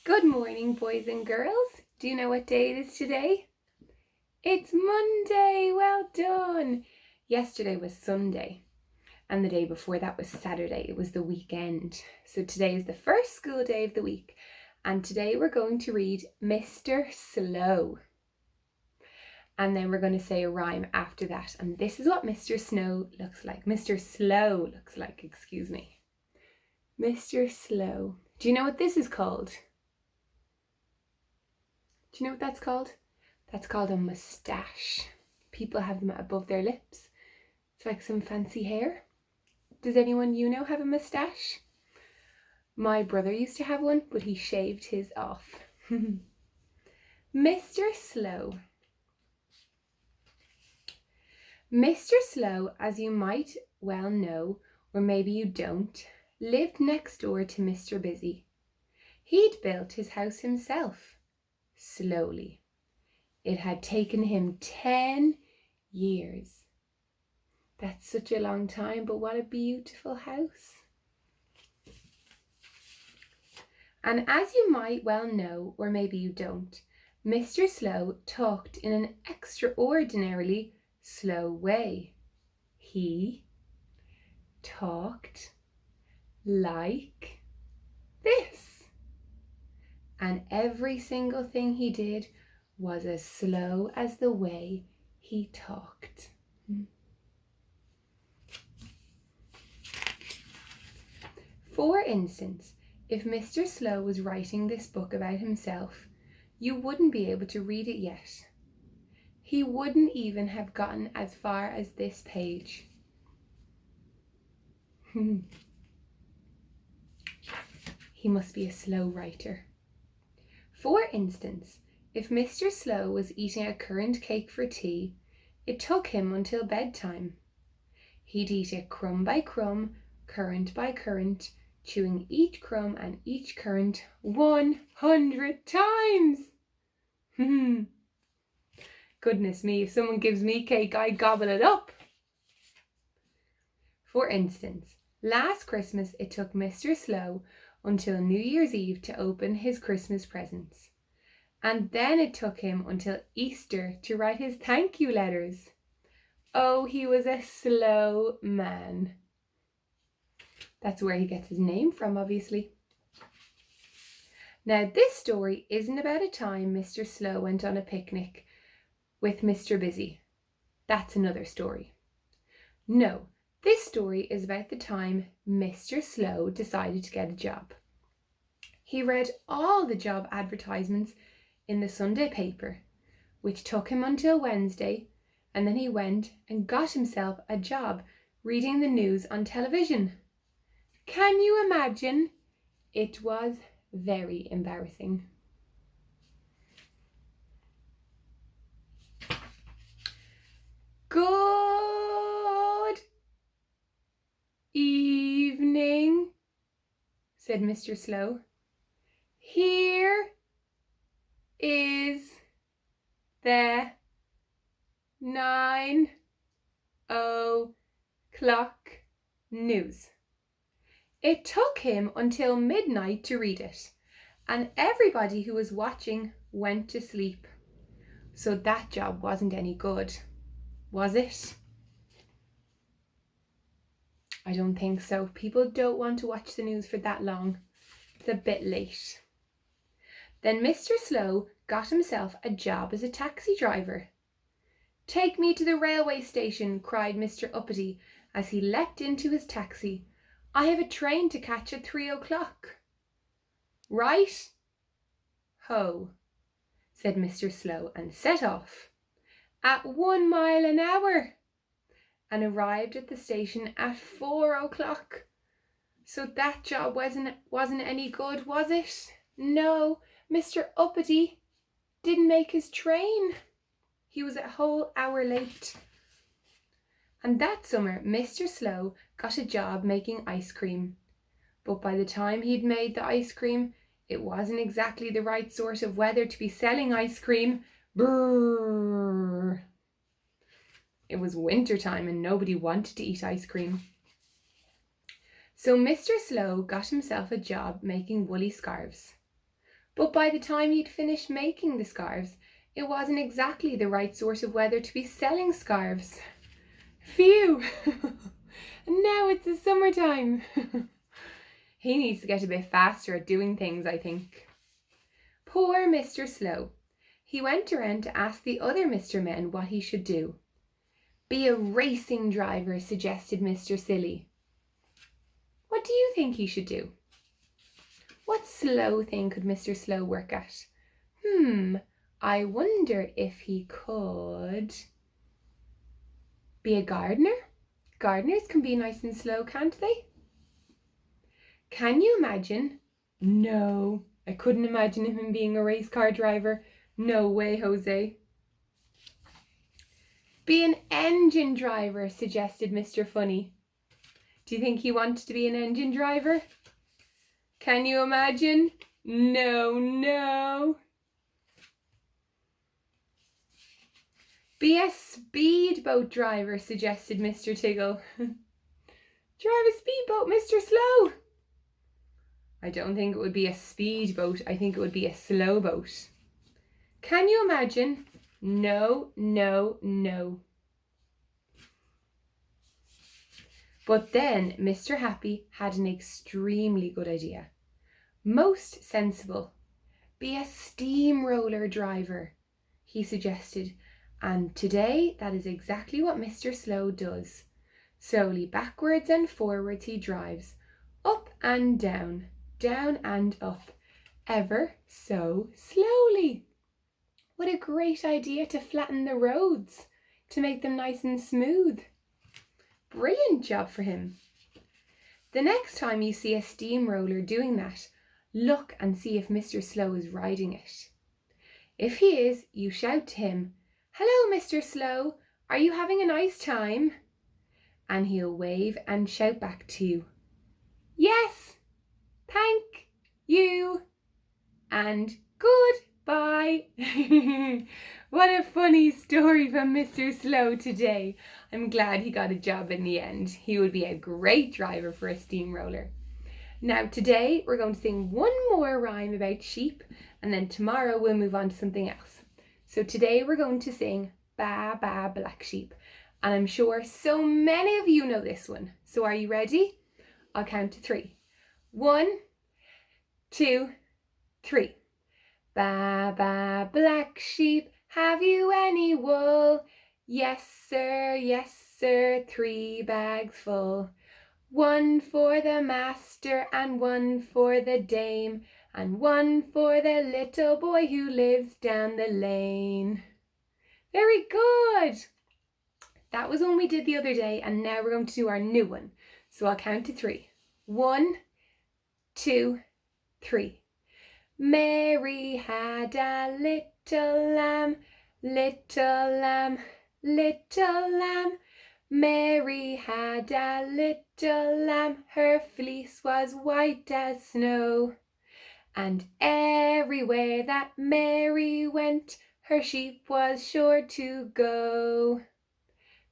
Good morning, boys and girls. Do you know what day it is today? It's Monday. Well done. Yesterday was Sunday, and the day before that was Saturday. It was the weekend. So today is the first school day of the week, and today we're going to read Mr. Slow. And then we're going to say a rhyme after that. And this is what Mr. Slow looks like. Mr. Slow looks like, excuse me. Mr. Slow. Do you know what this is called? Do you know what that's called? That's called a moustache. People have them above their lips. It's like some fancy hair. Does anyone you know have a moustache? My brother used to have one, but he shaved his off. Mr. Slow. Mr. Slow, as you might well know, or maybe you don't, lived next door to Mr. Busy. He'd built his house himself, slowly. It had taken him 10 years. That's such a long time, but what a beautiful house. And as you might well know, or maybe you don't, Mr. Slow talked in an extraordinarily slow way. He talked like this. And every single thing he did was as slow as the way he talked. For instance, if Mr. Slow was writing this book about himself, you wouldn't be able to read it yet. He wouldn't even have gotten as far as this page. He must be a slow writer. For instance, if Mr. Slow was eating a currant cake for tea, it took him until bedtime. He'd eat it crumb by crumb, currant by currant, chewing each crumb and each currant 100 times. Goodness me, if someone gives me cake, I gobble it up. For instance, last Christmas it took Mr. Slow until New Year's Eve to open his Christmas presents. And then it took him until Easter to write his thank you letters. Oh, he was a slow man. That's where he gets his name from, obviously. Now, this story isn't about a time Mr. Slow went on a picnic with Mr. Busy. That's another story. No, this story is about the time Mr. Slow decided to get a job. He read all the job advertisements in the Sunday paper, which took him until Wednesday, and then he went and got himself a job reading the news on television. Can you imagine? It was very embarrassing. Good evening, said Mr. Slow. Here is the 9 o'clock news. It took him until midnight to read it, and everybody who was watching went to sleep. So that job wasn't any good, was it? I don't think so. People don't want to watch the news for that long. It's a bit late. Then Mr. Slow got himself a job as a taxi driver. Take me to the railway station, cried Mr. Uppity as he leapt into his taxi. I have a train to catch at 3 o'clock. Right ho, said Mr. Slow, and set off at 1 mile an hour and arrived at the station at 4 o'clock. So that job wasn't any good, was it? No, Mr. Uppity didn't make his train. He was a whole hour late. And that summer, Mr. Slow got a job making ice cream. But by the time he'd made the ice cream, it wasn't exactly the right sort of weather to be selling ice cream. Brrr. It was winter time and nobody wanted to eat ice cream. So Mr. Slow got himself a job making woolly scarves. But by the time he'd finished making the scarves, it wasn't exactly the right sort of weather to be selling scarves. Phew! And now it's the summertime. He needs to get a bit faster at doing things, I think. Poor Mr. Slow. He went around to ask the other Mr. Men what he should do. Be a racing driver, suggested Mr. Silly. What do you think he should do? What slow thing could Mr. Slow work at? I wonder if he could be a gardener? Gardeners can be nice and slow, can't they? Can you imagine? No, I couldn't imagine him being a race car driver. No way, Jose. Be an engine driver, suggested Mr. Funny. Do you think he wanted to be an engine driver? Can you imagine? No. Be a speedboat driver, suggested Mr. Tiggle. Drive a speedboat, Mr. Slow. I don't think it would be a speedboat. I think it would be a slow boat. Can you imagine? No. But then Mr. Happy had an extremely good idea. Most sensible. Be a steamroller driver, he suggested. And today that is exactly what Mr. Slow does. Slowly backwards and forwards he drives, up and down and up, ever so slowly. What a great idea to flatten the roads, to make them nice and smooth. Brilliant job for him. The next time you see a steamroller doing that, look and see if Mr. Slow is riding it. If he is, you shout to him, "Hello, Mr. Slow, are you having a nice time?" And he'll wave and shout back to you, "Yes, thank you, and goodbye." What a funny story from Mr. Slow today. I'm glad he got a job in the end. He would be a great driver for a steamroller. Now today we're going to sing one more rhyme about sheep, and then tomorrow we'll move on to something else. So today we're going to sing Ba Ba Black Sheep, and I'm sure so many of you know this one. So are you ready? I'll count to 3. 1, 2, 3. Ba Ba Black Sheep, have you any wool? Yes sir, 3 bags full. 1 for the master and 1 for the dame, and 1 for the little boy who lives down the lane. Very good. That was one we did the other day, and now we're going to do our new one. So I'll count to 3. 1, 2, 3. Mary had a little lamb, little lamb, little lamb. Mary had a little lamb, her fleece was white as snow. And everywhere that Mary went, her sheep was sure to go.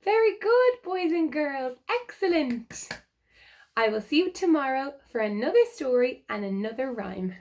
Very good, boys and girls. Excellent. I will see you tomorrow for another story and another rhyme.